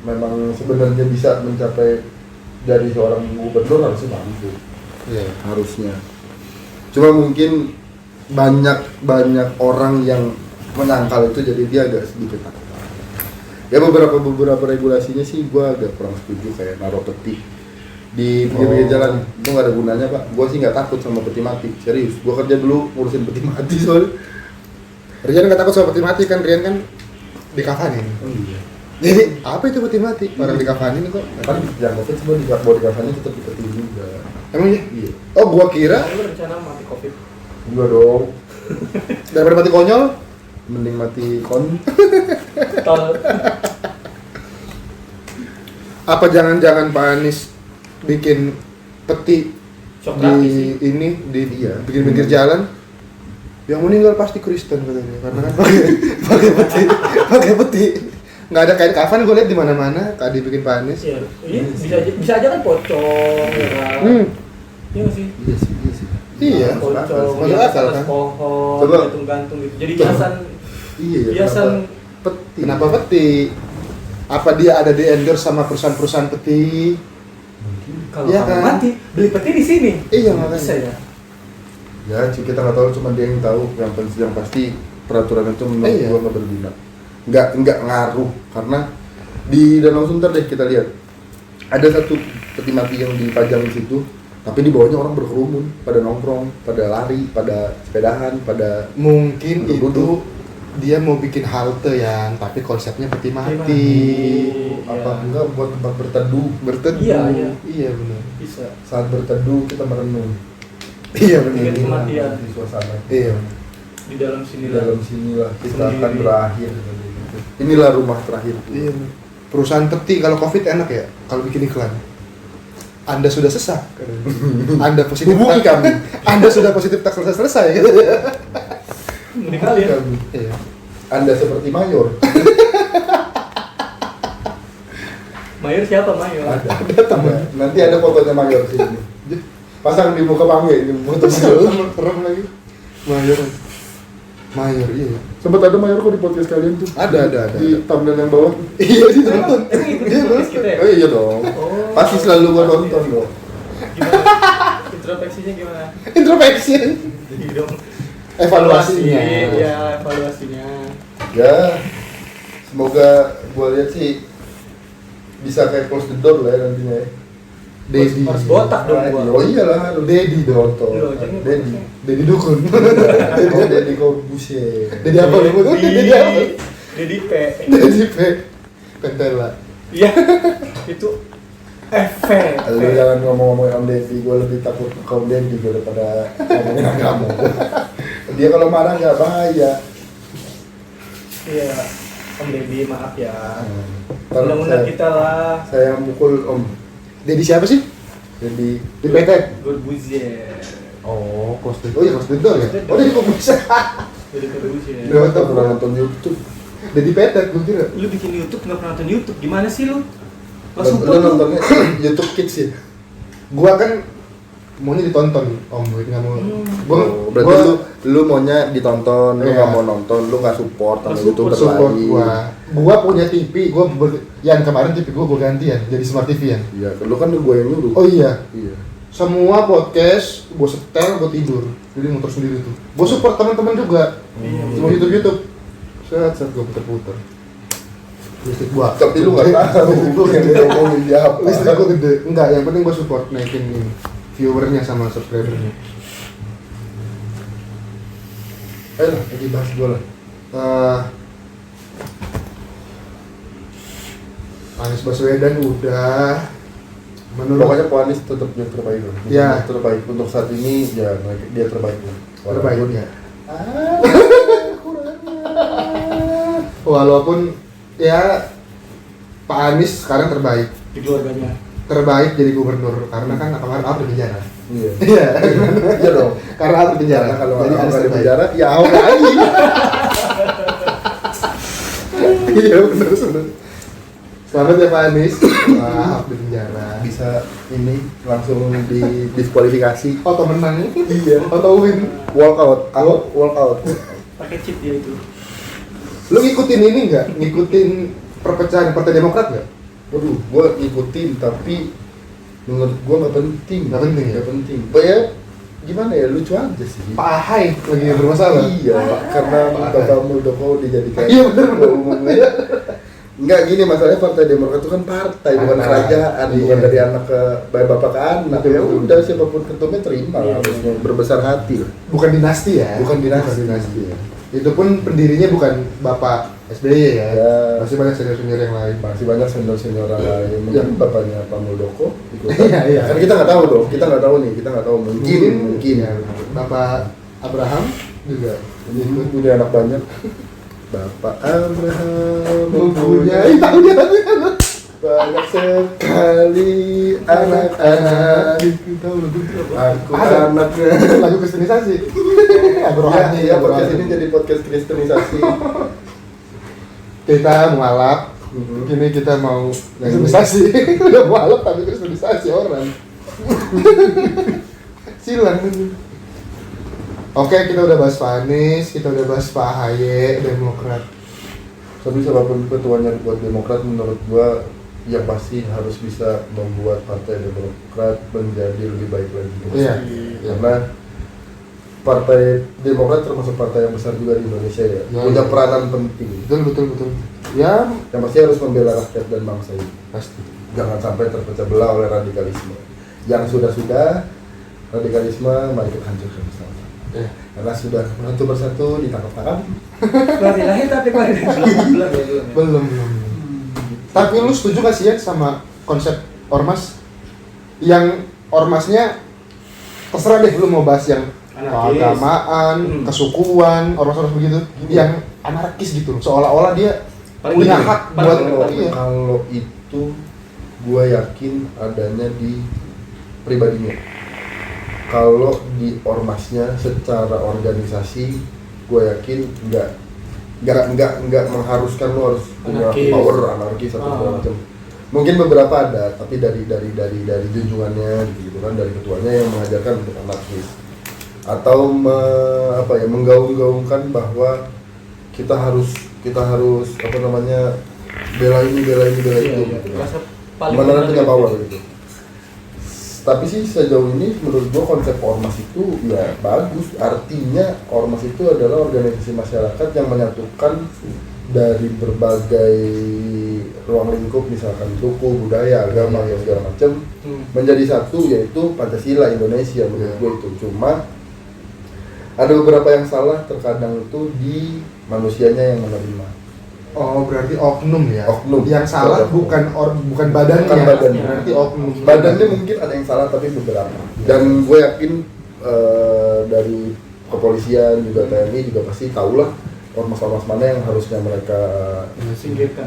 memang sebenarnya bisa mencapai dari seorang gubernur harusnya mampu. Iya. Harusnya. Cuma mungkin banyak orang yang menyangkal itu, jadi dia agak sedikit takut. Ya beberapa regulasinya sih gue agak kurang setuju, kayak naruh peti di pinggir jalan itu nggak ada gunanya pak. Gue sih nggak takut sama peti mati, serius. Gue kerja dulu ngurusin peti mati soalnya. Rian nggak takut sama peti mati kan, Rian kan dikafanin. Iya. Jadi apa itu peti mati? Orang dikafanin kok. Kan yang COVID semua di kafannya tetap di peti juga. Emangnya? Iya. Oh, gua kira Lu rencana mati COVID. Enggak dong. daripada mati konyol, Mending mati kon. Tol. apa jangan-jangan Pak Anies bikin peti Shock di gratis sih. ini di Iya. pinggir jalan? Yang meninggal pasti Kristen katanya, karena kan pakai peti. Nggak ada kain kafan, gue lihat di mana-mana tadi bikin Pak Anies. Iya, bisa aja kan pocong ya kan. Iya nggak sih? Iya sih. Iya, Pocong, masuk akal kan. pohon, Coba. gantung-gantung gitu. Jadi hiasan Iya ya. hiasan Peti. Kenapa peti? Apa dia ada di endorse sama perusahaan-perusahaan peti? kalau Iya kamu kan? mati beli peti di sini. Iya, makanya. Bisa ya. Ya, kita nggak tahu, cuma dia yang tahu. Yang pasti peraturan itu menurut Iya. gua nggak berguna. Nggak ngaruh, karena di Danau Sunter deh kita lihat ada satu peti mati yang dipajang di situ, tapi di bawahnya orang berkerumun, pada nongkrong, pada lari, pada sepedahan, pada Mungkin itu Duduk-duduk. dia mau bikin halte yang tapi konsepnya peti mati. Iya. apa enggak buat tempat berteduh. Berteduh. Iya. Iya benar. Bisa. Saat berteduh kita merenung Iya benar. Ingat kematian. di suasana. Iya. Di dalam Di sinilah. dalam sinilah kita Sendiri. akan berakhir. Inilah rumah terakhir. Iya. Perusahaan peti kalau Covid enak ya, kalau bikin iklan. Anda sudah sesak. Anda positif. Hubungi kami. Anda sudah positif tak selesai. Mending kalian. Kami. Iya. Anda seperti mayor. Mayor siapa Mayor? Ada teman. Nanti ada fotonya mayor sini. Pasang di muka panggung ini foto mayor. Serem lagi. Mayor. Mayor iya. Sempat ada mayor kok di podcast kalian tuh. Ada. Di thumbnail yang bawah. Iya sih nonton. Emang itu Dia podcast kita ya? Oh iya dong. Oh. Pasti selalu gua nonton dong. Gimana? Introspeksinya gimana? Introspection. Jadi dong. Evaluasinya. Iya, evaluasinya. Ya, semoga gua lihat sih bisa kayak close the door lah ya nantinya ya. Dedi. Harus botak dong gua. Oh iyalah, harus Dedi dong. Loh, jadi Dedi. Dedi dukun. Oh, Dedi Corbusier. Dedi apa lu? Dedi apa? Dedi P. Dedi P. Pentela. Iya. Itu efek. Lu jangan ngomong-ngomongin Om Deddy, gue lebih takut ke Om Deddy daripada ngomongin kamu. Dia kalau marah nggak bahaya. Iya. Om Dedi maaf ya. Ntar Undang-undang kita lah. saya yang mukul Om Dedi siapa sih? Deddy. Di PT. Corbusier. Oh, close the door. Oh iya, close the door ya. Close the door. Oh, Dedi kok bisa? Dedi Corbusier. Dia nggak pernah nonton YouTube. Dedi PT, gue kira. Lu bikin YouTube nggak pernah nonton YouTube? Gimana sih lu? Gak Lu support lu. nontonnya YouTube Kids ya? Gua kan maunya ditonton, Om. Gue nggak mau. Oh, berarti lu maunya ditonton, lu Iya. nggak mau nonton, lu nggak support sama Nggak YouTuber support lain. gua punya TV, yang kemarin TV gua gantian jadi Smart TV ya. Iya, lu kan gue yang nyuruh. Oh iya, Iya. semua podcast gua setel, gua tidur, jadi muter sendiri tuh. Gua support teman-teman juga, Iya. semua YouTube. Set gua puter-puter. Listrik gua. Tapi lu nggak tahu yang dia ngomongin dia apa. Listrik gua gede. Enggak, yang penting gua support naikin ini viewernya sama subscribernya. Ayo lah, lagi bahas bola. Anies Baswedan udah. Menurut Pokoknya Pak Anies tetap yang terbaik loh. Ya. Terbaik untuk saat ini ya dia terbaik loh. terbaik Walaupun- ya. Walaupun ya Pak Anies sekarang terbaik. Di keluarganya. terbaik jadi gubernur karena kan kemarin Ahok di penjara. Iya. Iya. Iya dong. Karena Ahok di penjara. Karena kalau jadi Ahok Anies di terbaik. penjara, ya Ahok lagi. Iya benar. Selamat ya Pak Anies. Ahok di penjara. Bisa ini langsung didiskualifikasi. Auto menang. Iya. Auto win. Walkout. Ahok walkout. Pakai chip dia itu. Lu ngikutin ini nggak? Ngikutin perpecahan Partai Demokrat nggak? Waduh, gua ngikutin tapi menurut gua nggak penting. Nggak penting ya? Nggak penting. Ya gimana ya, lucu aja sih. Pak Ahai lagi bermasalah. Iya, karena Bapak Muldoko dijadikan Iya, bener. ketua umumnya. Enggak gini, masalahnya Partai Demokrat itu kan partai, bukan Partai. kerajaan, Iya. bukan dari anak ke bapak ke anak. Betul, Ya betul. udah, siapapun ketumnya terima, Iya. harusnya berbesar hati lah. Bukan dinasti ya? Bukan dinasti. ya. Itu pun pendirinya bukan Bapak SBY ya. Ya. Masih banyak senior-senior yang lain. Masih banyak senior-senior lain, mungkin bapaknya Pak Muldoko ikutan. Iya, iya. Kan kita nggak tahu dong, kita nggak tahu nih, kita nggak tahu mungkin. ya, Bapak Abraham juga ikut. Punya anak banyak. Bapak Abraham Mempunyai tahu dia banyak sekali anak-anak. tahu lagu itu apa? Aku Ada. anaknya. Lagu kristenisasi. Abraham Ya, podcast ini jadi podcast kristenisasi. Kita mualaf. Kini kita mau kristenisasi. Udah mualaf tapi kristenisasi orang. Silang. Oke, kita udah bahas Pak Anies, kita udah bahas Pak Ahaye, Demokrat. Tapi siapapun ketuanya buat Demokrat, menurut gua yang pasti harus bisa membuat Partai Demokrat menjadi lebih baik lagi. Iya. Karena Partai Demokrat termasuk partai yang besar juga di Indonesia ya, Ya, punya iya. peranan penting. Betul. Ya, Yang pasti harus membela rakyat dan bangsa ini. pasti. Jangan sampai terpecah belah oleh radikalisme. Yang sudah radikalisme, mari kita hancurkan bersama. Ya. Karena sudah satu persatu ditangkap-tangkap. Berarti lahir tapi kemarin belum ya belum. Belum. Tapi lu setuju gak sih ya sama konsep ormas? Yang ormasnya terserah deh lu mau bahas yang Anarkis. keagamaan, kesukuan, ormas-ormas begitu, yang anarkis gitu, seolah-olah dia Paling punya bener. hak Paling buat bener. iya. Kalau itu gue yakin adanya di pribadinya. Kalau di ormasnya secara organisasi, gue yakin nggak mengharuskan lo harus punya Anarkis. power anarkis atau segala macam. Mungkin beberapa ada, tapi dari junjungannya gitu kan, dari ketuanya yang mengajarkan untuk anarkis atau menggaung-gaungkan bahwa kita harus apa namanya bela ini Iya, itu iya. gitu. Rasa paling Beneran bener punya gitu. power gitu. Tapi sih sejauh ini menurut gua konsep ormas itu ya bagus. Artinya ormas itu adalah organisasi masyarakat yang menyatukan dari berbagai ruang lingkup, misalkan suku, budaya, agama, ya segala macam menjadi satu, yaitu Pancasila Indonesia menurut gua itu. Cuma ada beberapa yang salah terkadang itu di manusianya yang menerima. Oh, berarti oknum ya. Oknum. Yang salah Oknum. bukan badannya. Bukan badannya. Berarti oknum. Badannya mungkin ada yang salah tapi beberapa. Dan gue yakin dari kepolisian juga TNI juga pasti tahulah ormas-ormas mana yang harusnya mereka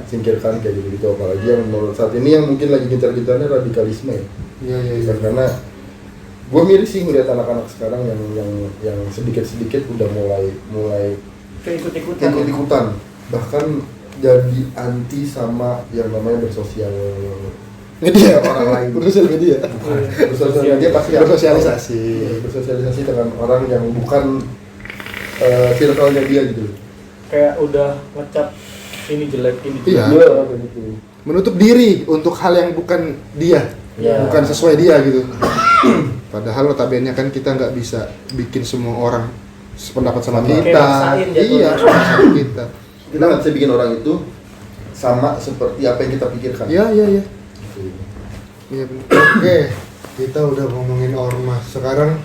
singkirkan kayak gitu. Apalagi yang menurut saat ini yang mungkin lagi gencar-gencarnya radikalisme ya. Iya. Karena gue miris sih ngeliat anak-anak sekarang yang sedikit-sedikit udah mulai ikut-ikutan, bahkan jadi anti sama yang namanya bersosial Media orang lain. Bersosial media. Bersosial media pasti Bersosialisasi. bersosialisasi dengan orang yang bukan circle-nya dia gitu. Kayak udah ngecap ini jelek ini Iya. jelek. Kayak gitu. Menutup diri untuk hal yang bukan dia, Iya. bukan sesuai dia gitu. Padahal notabene kan kita nggak bisa bikin semua orang sependapat sama Sama. kita. Kayak maksain jatuhnya. Iya, sama kita. Kita nggak bisa bikin orang itu sama seperti apa yang kita pikirkan. Iya. Gitu. Iya benar. Oke, kita udah ngomongin ormas. Sekarang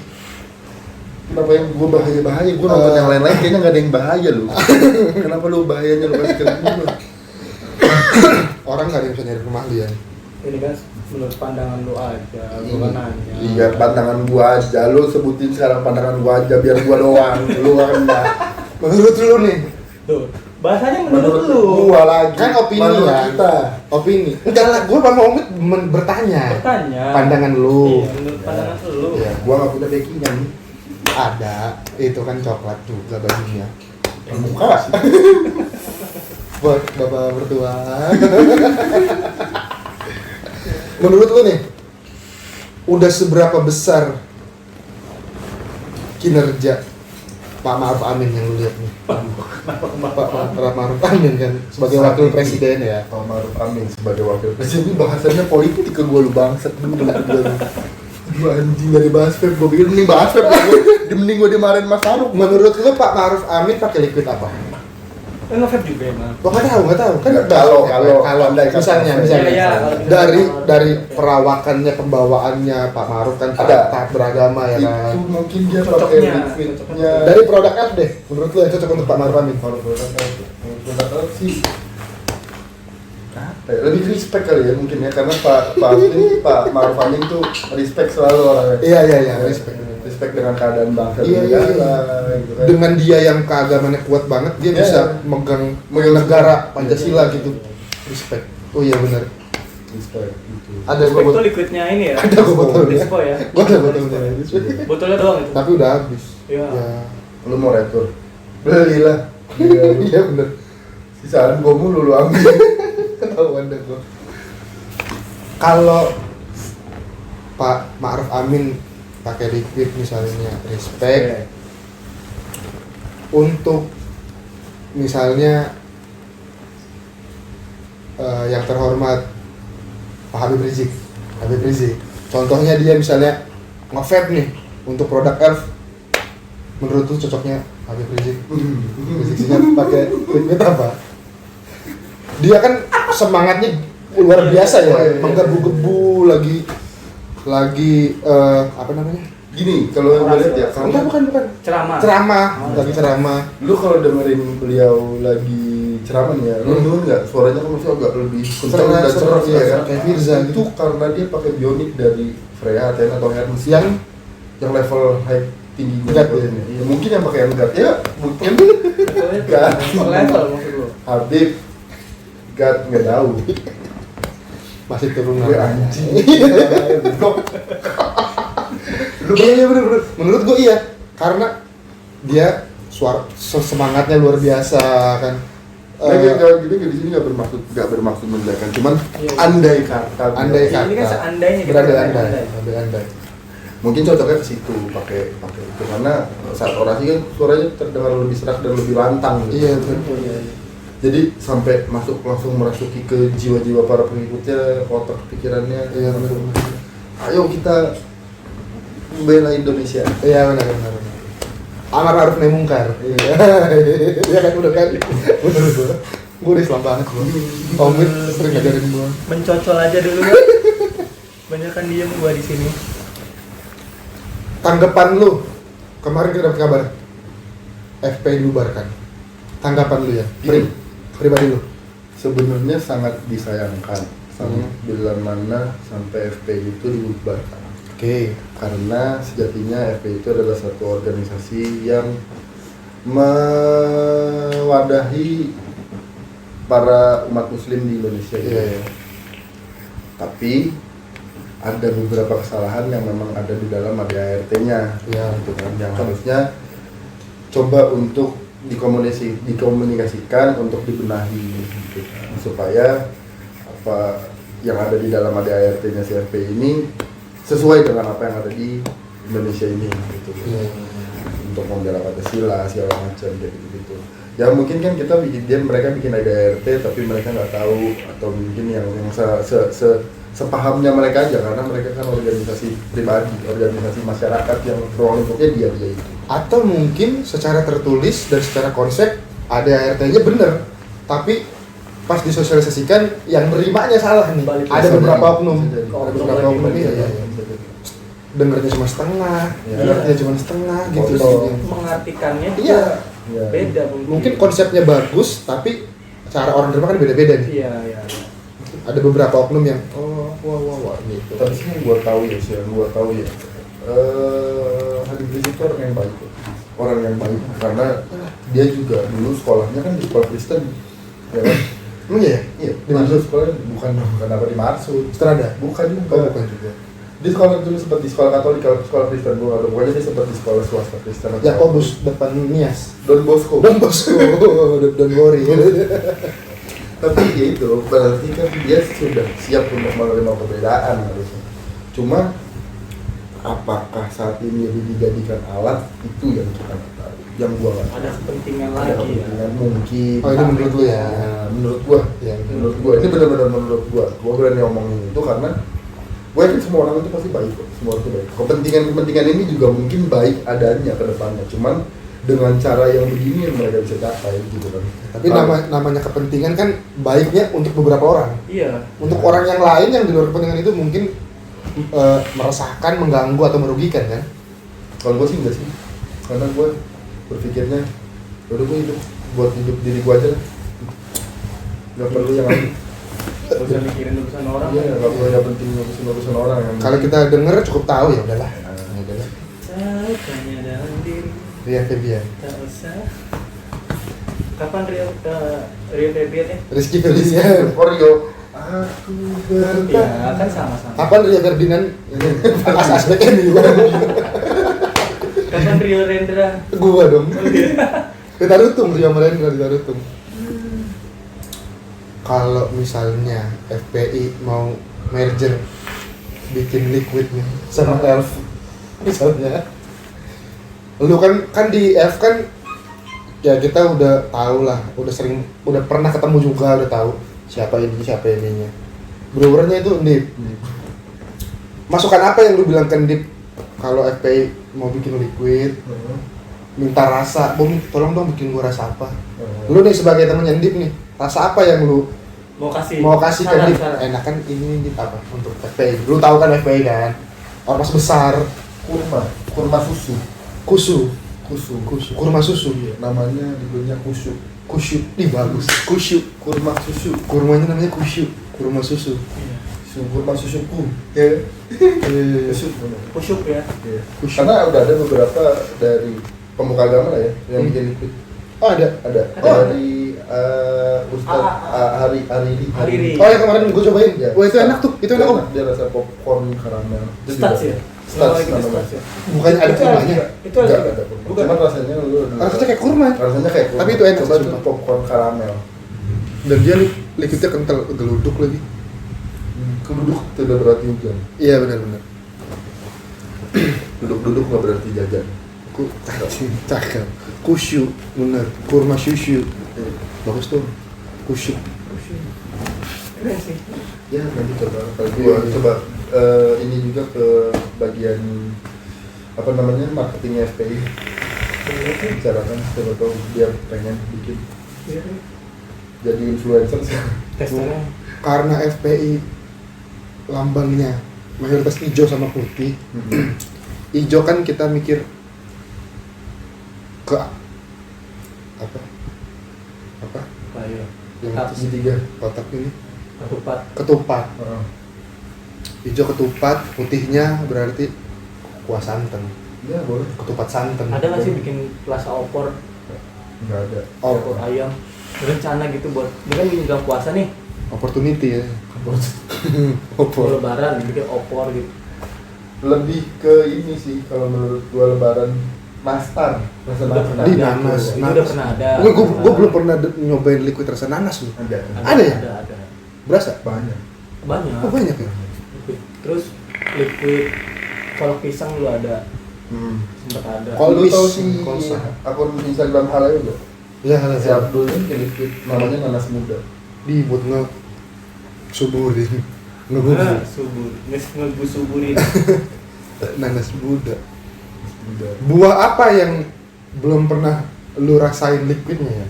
Kenapa yang gue bahaya? Gue nonton yang lain-lain kayaknya nggak ada yang bahaya lu. Kenapa lu bahayanya lu kasih ke gue? orang nggak ada yang bisa nyari rumah dia. Ini kan menurut pandangan lu aja, bukan nanya. Iya, pandangan gua aja. Lu sebutin sekarang pandangan gua aja biar gua doang. Lu kan enggak. Menurut lu nih, Tuh, Bahasanya menurut lu. gua lagi. Kan opini menurut ya. kita. Opini. Enggak lah, gue sama Omid bertanya. Bertanya. Pandangan lu. Iya, menurut pandangan lu. Iya. Gua nggak punya backingnya nih. Ada, itu kan coklat juga bajunya. Buka. Buat bapak mertua. Menurut lu nih, udah seberapa besar kinerja Pak Ma'ruf Amin yang lu lihat nih? Pak Ma'ruf Amin kan sebagai wakil presiden ya. Pak Ma'ruf Amin sebagai wakil presiden ini bahasannya politik ke gua lu bangsat dulu. Gua anjing dari bahas vape, gua pikir mending bahas vape. Mending gua dimarahin Mas Faruk. Menurut lu Pak Ma'ruf Amin pakai liquid apa? Nge-vape juga emang. Gua nggak tahu kan. Nggak, kalau andai kata misalnya Iya, dari perawakannya, pembawaannya Pak Ma'ruf kan Ada. taat beragama ya kan. Itu mungkin dia Cocoknya. pakai liquidnya Dari produk F deh, menurut lu yang cocok untuk Pak Ma'ruf Amin? kalau produk sih apa ya, lebih respect kali ya mungkin ya, karena Pak Ma'ruf Amin tuh respect selalu orangnya. Iya, respect Dengan keadaan bangsa dan Iya. negara gitu kan. Dengan dia yang keagamannya kuat banget, dia Iya. bisa megang negara Pancasila gitu. Respect. Oh iya benar. Respect gitu. Ada Respect gua tuh liquidnya ini ya. Ada gua botolnya. Dispo ya. Gua ada botolnya. Respect. Botolnya doang itu. Tapi udah habis. Iya. Ya. Lu mau retur? Belilah. Iya, Iya benar. sisaan gua mulu lu ambil. Ketahuan deh gua. Kalau Pak Ma'ruf Amin pakai liquid misalnya respect. Untuk misalnya yang terhormat Pak Habib Rizik. Contohnya dia misalnya nge-vape nih untuk produk Elf. Menurut tuh cocoknya Habib Rizik. Rizik pakai liquid apa? Dia kan semangatnya luar biasa ya, menggebu-gebu lagi apa namanya? Gini, kalau yang gue lihat ya, Enggak, bukan. Ceramah. Lagi ceramah. lu kalau dengerin beliau lagi ceramah nih ya, lu denger nggak suaranya kan masih agak lebih kencang dan cerah ya kan? Kayak Firza Itu gitu. karena dia pakai bionik dari Freya, Athena atau Hermes yang level high tinggi Enggak, gitu. ya. Ya, mungkin yang pakai enggak ya, mungkin Level maksud lu. Habib nggak tahu. Masih turun Gue anjing. Goblok. Iya bener. Menurut gua iya, karena dia semangatnya luar biasa kan. Kalau gini di sini nggak bermaksud menjelekan, cuman Iya. andai kata. Andai Ini kan kata. seandainya kita Berandai-andai. Mungkin cocoknya ke situ pakai itu karena saat orasi kan suaranya terdengar lebih serak dan lebih lantang gitu. Iya bener. Jadi sampai langsung merasuki ke jiwa-jiwa para pengikutnya, otak pikirannya. Iya bener. Ayo kita membela Indonesia. Iya benar. Amar ma'ruf nahi mungkar. Iya. Iya kan udah kan. Bener gua. Gua udah Islam banget gua. Omid sering ngajarin gua. Mencocol aja dulu kan. Banyakan diem gua di sini. Tanggapan lu kemarin kita dapat kabar FPI dibubarkan. Tanggapan lu ya? Pribadi lu. Sebenarnya sangat disayangkan bila mana sampai FPI itu dibubarkan. Oke. Karena sejatinya FPI itu adalah satu organisasi yang mewadahi para umat muslim di Indonesia. Iya. Tapi ada beberapa kesalahan yang memang ada di dalam ADART-nya, Iya. gitu kan, yang harusnya coba untuk dikomunikasikan untuk dibenahi, gitu, supaya apa yang ada di dalam ADART-nya si FPI ini sesuai dengan apa yang ada di Indonesia ini, gitu. Iya. Untuk membela Pancasila segala macam gitu. Ya mungkin kan mereka bikin ADART tapi mereka nggak tahu, atau mungkin yang sepahamnya mereka aja, karena mereka kan organisasi pribadi, organisasi masyarakat yang ruang lingkupnya dia itu. Atau mungkin secara tertulis dan secara konsep ada ART-nya bener, tapi pas disosialisasikan yang nerimanya salah nih. Balik Ada Bisa beberapa jadi. oknum. Bisa jadi. Ada beberapa oknum iya. Dengernya cuma setengah, Iya. dengernya cuma setengah gitu. Potong. Mengartikannya Iya. juga Ya. beda Mungkin konsepnya bagus, tapi cara orang terima kan beda-beda nih. Iya. Ada beberapa oknum yang wah gitu. Tapi sih yang gue tahu ya, Habib Rizik itu orang yang baik, karena dia juga dulu sekolahnya kan di sekolah Kristen, ya kan? Iya. Iya, di mana sekolahnya bukan apa dimaksud, Strada. bukan juga. Oh, bukan juga. Dia sekolah dulu sempat di sekolah Katolik, kalau sekolah Kristen gue atau pokoknya dia sempat di sekolah swasta Kristen. Yakobus depan Nias. Don Bosco. Don Bosco. Don't worry. Tapi ya itu berarti kan dia sudah siap untuk menerima perbedaan harusnya. Cuma apakah saat ini dia dijadikan alat, itu yang kita nggak tahu. Yang gua nggak tahu. Ada kepentingan Ada lagi ya. kepentingan mungkin. Oh, ini menurut lu ya? Nah, menurut gua. Ya, Menurut gua ini benar-benar menurut gua. Gua berani ngomongin itu karena gue yakin semua orang itu pasti baik kok. Semua orang itu baik. Kepentingan ini juga mungkin baik adanya ke depannya. Cuman dengan cara yang begini yang mereka bisa capai gitu kan. Tapi namanya kepentingan kan baiknya untuk beberapa orang. Iya. Untuk orang yang lain yang di luar kepentingan itu mungkin meresahkan, mengganggu atau merugikan kan? Kalau gue sih enggak sih, karena gue berpikirnya udah gue hidup buat hidup diri gue aja lah. Gak perlu yang lain. Gak usah mikirin urusan orang. Iya, gak perlu yang penting urusan orang yang Kalau kita denger cukup tahu ya udahlah. Nah, Ya udahlah. Tanya dalam diri. Rian Febian. Tak usah. Kapan Rio Febian ya? Rizky Febian. Oreo. Aku Ya kan sama-sama. Kapan Rio Ferdinand? SSBN juga. Kapan Rio Rendra? Gua dong. Di Tarutung, Rio Merendra di Tarutung. Kalau misalnya FPI mau merger bikin liquid nih sama Elf misalnya, lu kan di Elf kan ya kita udah tahu lah, udah pernah ketemu juga, udah tahu siapa ininya. Brewernya itu Ndip. Masukan apa yang lu bilang ke Ndip kalau FPI mau bikin liquid? Minta rasa, tolong dong bikin gua rasa apa? Lu nih sebagai temennya Ndip nih, rasa apa yang lu mau kasih ke Ndip? Enakan ini Ndip apa untuk FPI? Lu tahu kan FPI kan? Ormas besar, kurma susu. kusu, kurma susu. Iya, namanya dibuatnya kusuk. Kusyu, ih bagus. Kusyu, Kurma susu. kurmanya namanya kusyu, kurma susu. Kurma susuku. Ya. Kusuk. Pusyuk ya. Iya. Kusyu. Karena udah ada beberapa dari pemuka agama lah ya yang bikin liquid. Oh ada. Ada dari Ustadz Hariri. Oh yang kemarin gue cobain. Ya, Wah itu enak tuh, itu enak om. Dia rasa popcorn karamel. Itu Stats juga- ya. Stats Lagi namanya. stats ya. Bukannya ada Itu kurmanya. Itu ada. Enggak ada kurma. Bukan. Cuman rasanya lu Rasanya kayak kurma. rasanya kayak kurma. Tapi itu enak Coba sih, tuh sumpah. popcorn karamel. Dan dia liquidnya kental, geluduk lagi. Keduduk tidak berarti hujan. Iya benar-benar. Duduk-duduk nggak berarti jajan. Cakep. Kusyu, bener. Kurma susu. Bagus tuh. Kusyu. Keren sih. Ya nanti coba. Kalau gua coba ini juga ke bagian apa namanya marketing FPI. Bicarakan siapa tahu dia pengen bikin jadi influencer sih. Testernya. Karena FPI lambangnya mayoritas hijau sama putih. Hijau kan kita mikir ke apa? Ayo. Yang Kotak. segitiga kotak ini Ketupat. ketupat. Hijau ketupat, putihnya berarti kuah santan. Ya boleh. Ketupat santan. Ada nggak sih bikin plaza opor? Nggak ada. Opor ayam. Rencana gitu buat, ini kan menjelang puasa nih. Opportunity ya. Mau Opor. lebaran bikin opor gitu. Lebih ke ini sih kalau menurut gua lebaran nastar. Rasa Udah pernah Di ada. nanas, Itu nanas. udah pernah ada. Gue belum pernah nyobain liquid rasa nanas loh. Ada. Ada ya? Ada. Berasa? Banyak. Banyak. Oh banyak ya? Terus liquid kolak pisang lu ada, sempat ada. Kalau lu Kolbis, tahu si kolsa. akun Instagram Halayo enggak? Iya, hal Si Abdul ini bikin liquid namanya nanas muda. dibuat suburin, Nah, ngebubur subur, ngebusuburin. nanas muda. Muda. Buah apa yang belum pernah lu rasain liquidnya ya?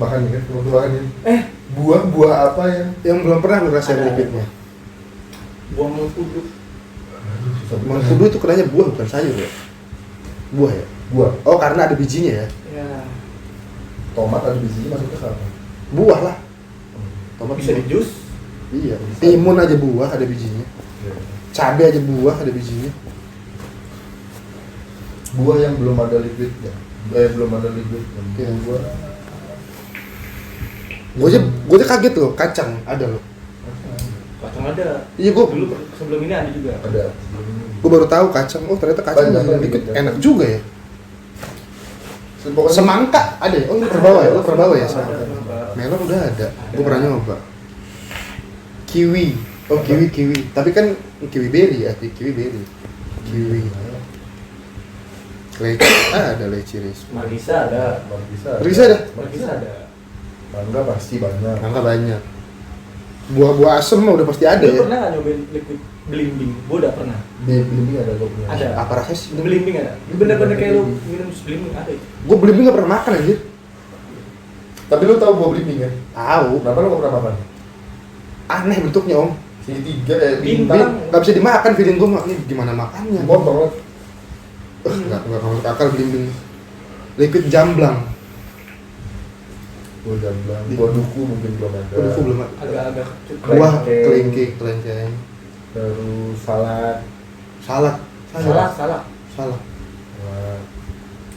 Bahkan kan, bahkan ini. Buah apa yang Yang belum pernah lu rasain Ada. liquidnya? Buah mengkudu. Mengkudu itu kenanya buah bukan sayur ya? Buah ya? buah. Oh karena ada bijinya ya? Ya, Tomat ada bijinya masuknya ke apa? Buah lah. Tomat bisa di jus. Iya. Timun aja buah ada bijinya. Cabai aja buah ada bijinya. Buah yang belum ada liquidnya. Belum ada liquidnya. Iya. Buah. Gue aja kaget loh, kacang ada loh. Kacang ada. Iya gue Dulu sebelum ini ada juga. Ada. baru tahu kacang. Oh ternyata kacang Banyak, yang banyak. enak juga ya. Pokoknya Semangka ada ya? Oh ini perbawa ya? Lo perbawa ya? Ada, Semangka. semangka. Melon udah ada. Gue pernah nyoba. Kiwi. Oh kiwi. Tapi kan kiwi berry ya, kiwi berry. Kiwi. Leci ada leci ris. Marisa ada. Marisa ada? Marisa ada. Mangga pasti banyak. Angka banyak. Buah-buah asem mah udah pasti ada Lu ya. pernah nggak nyobain liquid belimbing? Gua udah pernah. Di Belimbing ada gue punya. Ada. Apa rasanya sih? Belimbing ada. Bener-bener kayak lu minum belimbing ada. Gue belimbing gak pernah makan aja. Tapi lu tahu buah belimbing kan? Tahu. Kenapa lu gak pernah makan? Aneh bentuknya om. Segitiga Bintang. Gak bisa dimakan feeling gue nih gimana makannya. Potong lah. Nggak masuk akal belimbing. Liquid jamblang. Buah jamblang. Buah duku mungkin belum ada. Aduh, belum ada. Agak-agak Buah Kelengkeng. kelengkeng. Terus salad. Salak. salah. Salak. Salad.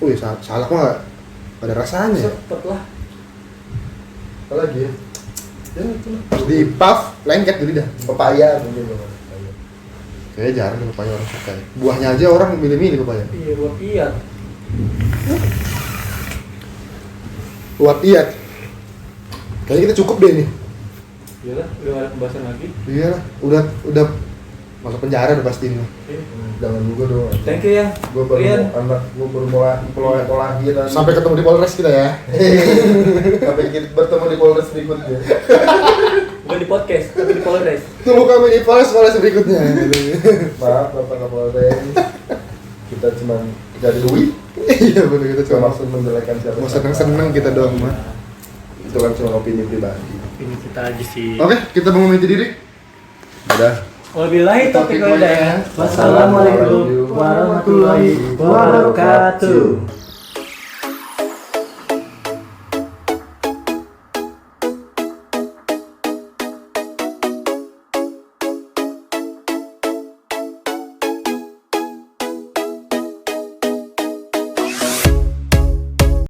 Oh iya, salak mah gak ada rasanya. Cepet lah. Apa lagi ya? Ya itu lah. Pas di puff, lengket jadi dah. Pepaya mungkin belum ada. Pepaya. Kayaknya jarang deh pepaya orang suka ya. Buahnya aja orang milih-milih pepaya. Iya, buat piat. Buat iat. Kayaknya kita cukup deh nih. Iyalah, udah gak ada pembahasan lagi. Iya lah, udah masuk penjara udah pasti nih. Jangan juga dong. Thank you ya. Gue baru Rian. mau anak gue baru mau lahiran. Sampai ketemu di Polres kita ya. Sampai kita bertemu di Polres berikutnya. Bukan di podcast, tapi di Polres. Tunggu kami di Polres berikutnya. Maaf Bapak Kapolres. Kita cuma cari duit. Iya benar kita Cuma cuma maksud menjelekan siapa. mau seneng-seneng kita doang mah. Itu kan cuma opini pribadi. Ini kita aja sih. Oke, kita mau memilih diri. Udah. Wabillahi taufiq wal hidayah. Wassalamualaikum warahmatullahi wabarakatuh.